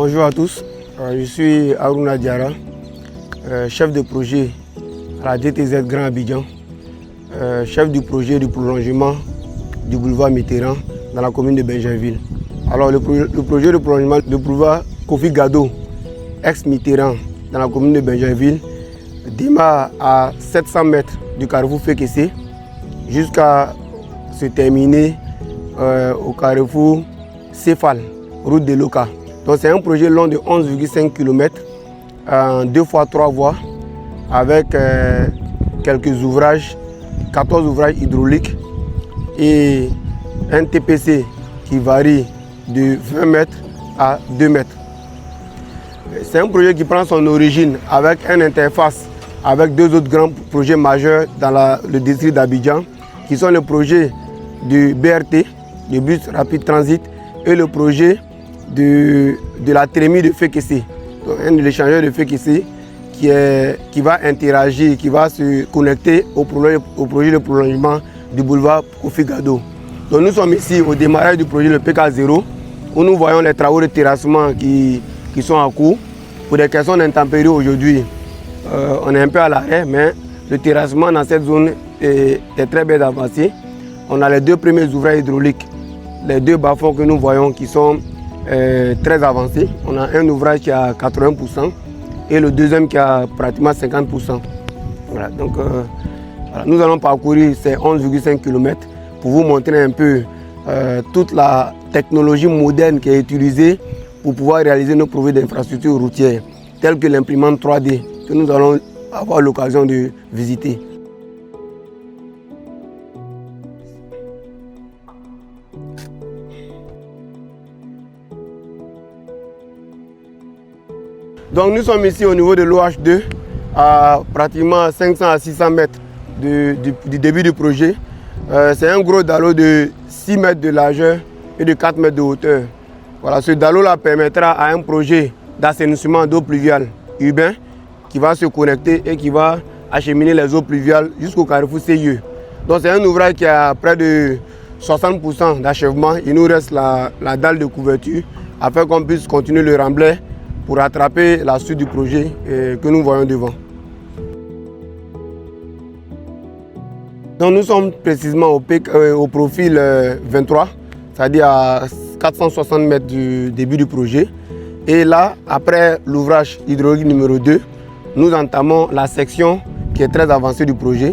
Bonjour à tous, je suis Aruna Diara, chef de projet à la DTZ Grand Abidjan, chef du projet de prolongement du boulevard Mitterrand dans la commune de Benjainville. Alors le projet de prolongement du boulevard Kofi Gado, ex-Mitterrand, dans la commune de Benjainville, démarre à 700 mètres du carrefour Fekese jusqu'à se terminer au carrefour Céphale, route de Loka. Donc c'est un projet long de 11,5 km, 2 x 3 voies, avec quelques ouvrages, 14 ouvrages hydrauliques et un TPC qui varie de 20 mètres à 2 mètres. C'est un projet qui prend son origine avec une interface avec deux autres grands projets majeurs dans le district d'Abidjan, qui sont le projet du BRT, du bus rapide transit, et le projet de la trémie de Fekese, un échangeur de Fekese qui va interagir, qui va se connecter au projet de prolongement du boulevard Kofi Gado. Donc nous sommes ici au démarrage du projet le PK0, où nous voyons les travaux de terrassement qui sont en cours. Pour des questions d'intempéries aujourd'hui, on est un peu à l'arrêt, mais le terrassement dans cette zone est très bien avancé. On a les deux premiers ouvrages hydrauliques, les deux bas-fonds que nous voyons qui sont très avancés. On a un ouvrage qui a 80% et le deuxième qui a pratiquement 50%. Voilà, donc nous allons parcourir ces 11,5 km pour vous montrer un peu toute la technologie moderne qui est utilisée pour pouvoir réaliser nos projets d'infrastructures routières, tels que l'imprimante 3D que nous allons avoir l'occasion de visiter. Donc nous sommes ici au niveau de l'OH2, à pratiquement 500 à 600 mètres du début du projet. C'est un gros dallo de 6 mètres de largeur et de 4 mètres de hauteur. Voilà, ce dallo-là permettra à un projet d'assainissement d'eau pluviale urbain qui va se connecter et qui va acheminer les eaux pluviales jusqu'au carrefour CIE. Donc c'est un ouvrage qui a près de 60% d'achèvement. Il nous reste la dalle de couverture afin qu'on puisse continuer le remblai pour rattraper la suite du projet que nous voyons devant. Donc nous sommes précisément au profil 23, c'est-à-dire à 460 mètres du début du projet. Et là, après l'ouvrage hydraulique numéro 2, nous entamons la section qui est très avancée du projet.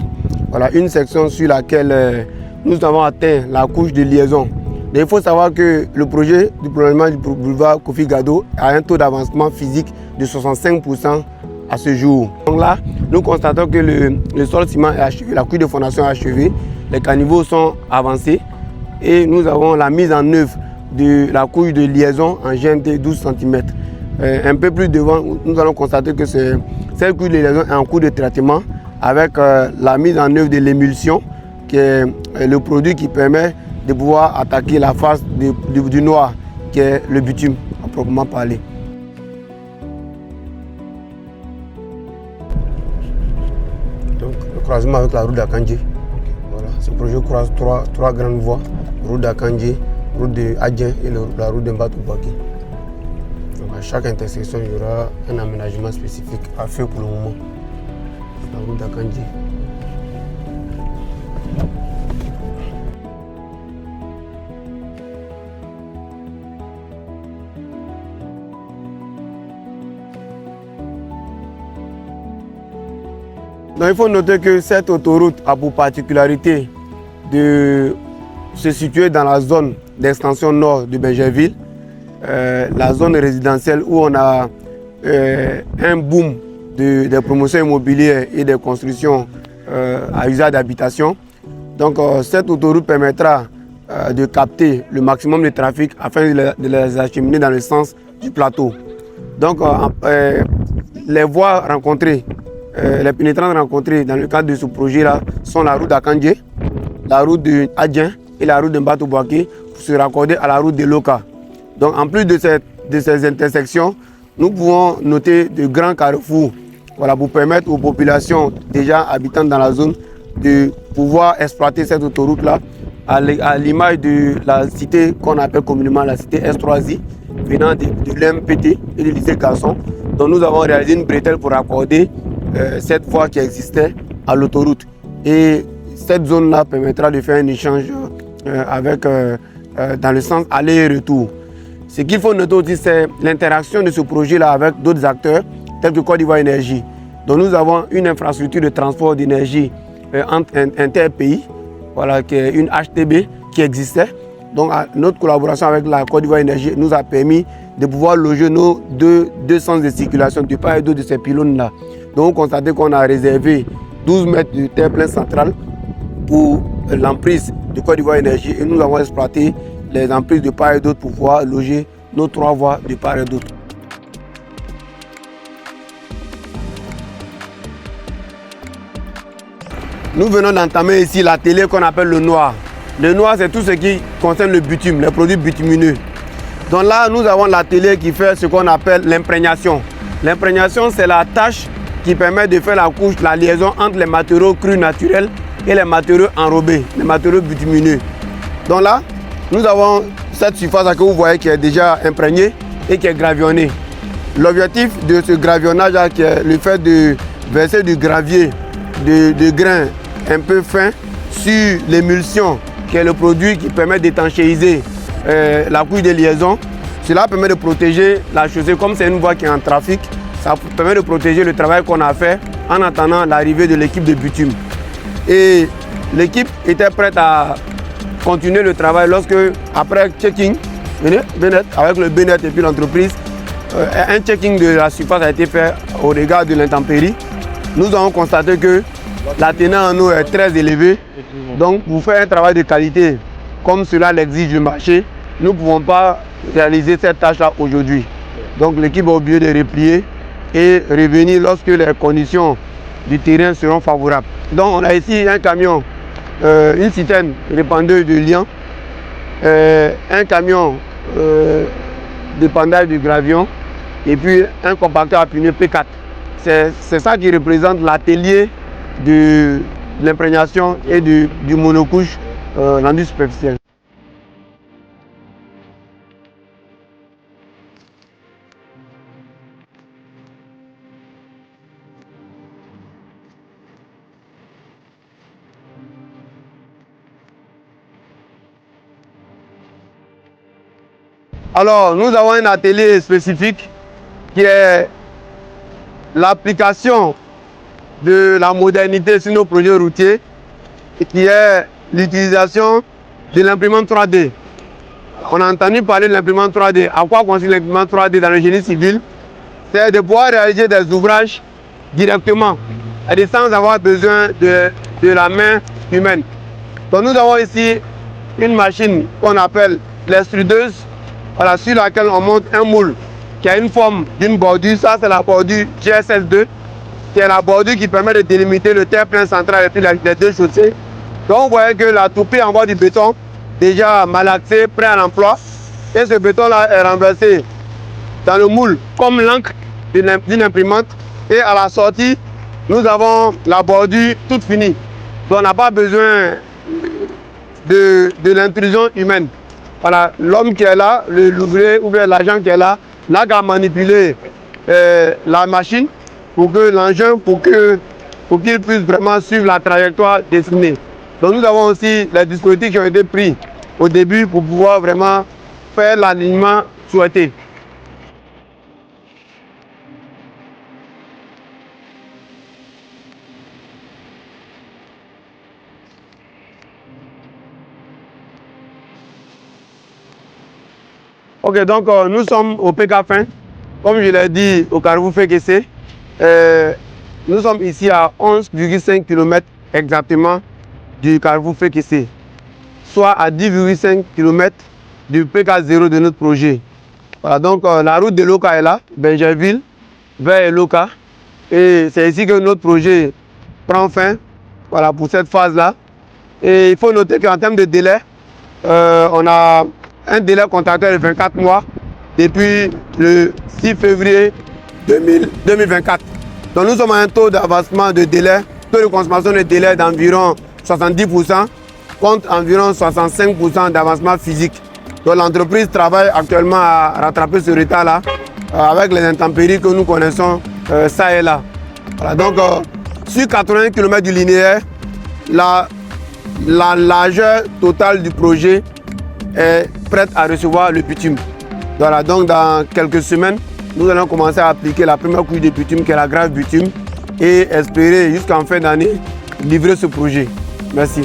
Voilà, une section sur laquelle nous avons atteint la couche de liaison. Mais il faut savoir que le projet du prolongement du boulevard Kofi Gado a un taux d'avancement physique de 65% à ce jour. Donc là, nous constatons que le sol ciment est achevé, la couche de fondation est achevée, les caniveaux sont avancés et nous avons la mise en œuvre de la couche de liaison en GNT 12 cm. Un peu plus devant, nous allons constater que cette couche de liaison est en cours de traitement avec la mise en œuvre de l'émulsion, qui est le produit qui permet de pouvoir attaquer la face du noir, qui est le bitume, à proprement parler. Donc, le croisement avec la route d'Akandji. Voilà, ce projet croise trois grandes voies, route d'Akandji, route de Adjen et la route de Mbatou-Baki. Donc à chaque intersection, il y aura un aménagement spécifique à faire pour le moment. La route d'Akandji. Donc il faut noter que cette autoroute a pour particularité de se situer dans la zone d'extension nord de Benjainville, la zone résidentielle où on a un boom des promotions immobilières et des constructions à usage d'habitation. Donc cette autoroute permettra de capter le maximum de trafic afin de les acheminer dans le sens du plateau. Donc les voies rencontrées, les pénétrantes rencontrées dans le cadre de ce projet-là sont la route d'Akandji, la route de Adjen et la route de Mbatou-Baki pour se raccorder à la route de Loka. Donc en plus de ces intersections, nous pouvons noter de grands carrefours, voilà, pour permettre aux populations déjà habitantes dans la zone de pouvoir exploiter cette autoroute-là à l'image de la cité qu'on appelle communément la cité S3I, venant de l'MPT et du lycée Garçon. Donc nous avons réalisé une bretelle pour accorder cette voie qui existait à l'autoroute. Et cette zone-là permettra de faire un échange dans le sens aller et retour. Ce qu'il faut noter aussi, c'est l'interaction de ce projet-là avec d'autres acteurs, tels que Côte d'Ivoire Énergie. Donc nous avons une infrastructure de transport d'énergie inter-pays, voilà, qui est une HTB qui existait. Donc notre collaboration avec la Côte d'Ivoire Énergie nous a permis de pouvoir loger nos deux sens de circulation de part et d'autre de ces pylônes-là. Donc on constate qu'on a réservé 12 mètres de terre-plein central pour l'emprise de Côte d'Ivoire Énergie et nous avons exploité les emprises de part et d'autre pour pouvoir loger nos 3 voies de part et d'autre. Nous venons d'entamer ici l'atelier qu'on appelle le noir. Le noir, c'est tout ce qui concerne le bitume, les produits bitumineux. Donc là, nous avons l'atelier qui fait ce qu'on appelle l'imprégnation. L'imprégnation, c'est la tâche qui permet de faire la liaison entre les matériaux crus naturels et les matériaux enrobés, les matériaux bitumineux. Donc là, nous avons cette surface que vous voyez qui est déjà imprégnée et qui est gravillonnée. L'objectif de ce gravillonnage, qui est le fait de verser du gravier de grains un peu fins sur l'émulsion, qui est le produit qui permet d'étanchéiser la couche de liaison. Cela permet de protéger la chaussée, comme c'est une voie qui est en trafic, ça permet de protéger le travail qu'on a fait en attendant l'arrivée de l'équipe de bitume. Et l'équipe était prête à continuer le travail lorsque, après checking, avec le BNet et puis l'entreprise, un checking de la surface a été fait au regard de l'intempérie. Nous avons constaté que la teneur en eau est très élevée. Donc pour faire un travail de qualité comme cela l'exige le marché, nous ne pouvons pas réaliser cette tâche-là aujourd'hui. Donc l'équipe est obligée de replier et revenir lorsque les conditions du terrain seront favorables. Donc on a ici un camion, une citerne répandeuse de liant, un camion d'épandage du gravion et puis un compacteur à pneu P4. C'est ça qui représente l'atelier de l'imprégnation et du monocouche rendu superficiel. Alors, nous avons un atelier spécifique qui est l'application de la modernité sur nos projets routiers et qui est l'utilisation de l'imprimante 3D. On a entendu parler de l'imprimante 3D. À quoi consiste l'imprimante 3D dans le génie civil? C'est de pouvoir réaliser des ouvrages directement et sans avoir besoin de la main humaine. Donc nous avons ici une machine qu'on appelle l'extrudeuse, voilà, sur laquelle on monte un moule qui a une forme d'une bordure. Ça, c'est la bordure GSS2, qui est la bordure qui permet de délimiter le terre-plein central et puis les deux chaussées. Donc, vous voyez que la toupie envoie du béton déjà malaxé, prêt à l'emploi. Et ce béton-là est renversé dans le moule comme l'encre d'une imprimante. Et à la sortie, nous avons la bordure toute finie. Donc, on n'a pas besoin de l'intrusion humaine. Voilà, l'homme qui est là, l'ouvrier ou bien l'agent qui est là, n'a qu'à manipuler la machine pour que l'engin, pour qu'il puisse vraiment suivre la trajectoire dessinée. Donc nous avons aussi les dispositifs qui ont été pris au début pour pouvoir vraiment faire l'alignement souhaité. Ok, donc nous sommes au PK Fin, comme je l'ai dit, au carrefour Fékessé. Nous sommes ici à 11,5 km exactement du carrefour Fékessé, soit à 10,5 km du PK0 de notre projet. Voilà, donc la route de Loka est là, Benjerville, vers Loka. Et c'est ici que notre projet prend fin, voilà, pour cette phase-là. Et il faut noter qu'en termes de délai, on a un délai contractuel de 24 mois depuis le 6 février 2024. Donc nous sommes à un taux d'avancement de délai, taux de consommation de délai d'environ 70% contre environ 65% d'avancement physique. Donc l'entreprise travaille actuellement à rattraper ce retard-là avec les intempéries que nous connaissons ça et là. Voilà, donc sur 80 km du linéaire, la largeur totale du projet est prête à recevoir le bitume. Voilà, donc dans quelques semaines, nous allons commencer à appliquer la première couche de bitume qui est la grave bitume et espérer jusqu'en fin d'année livrer ce projet. Merci.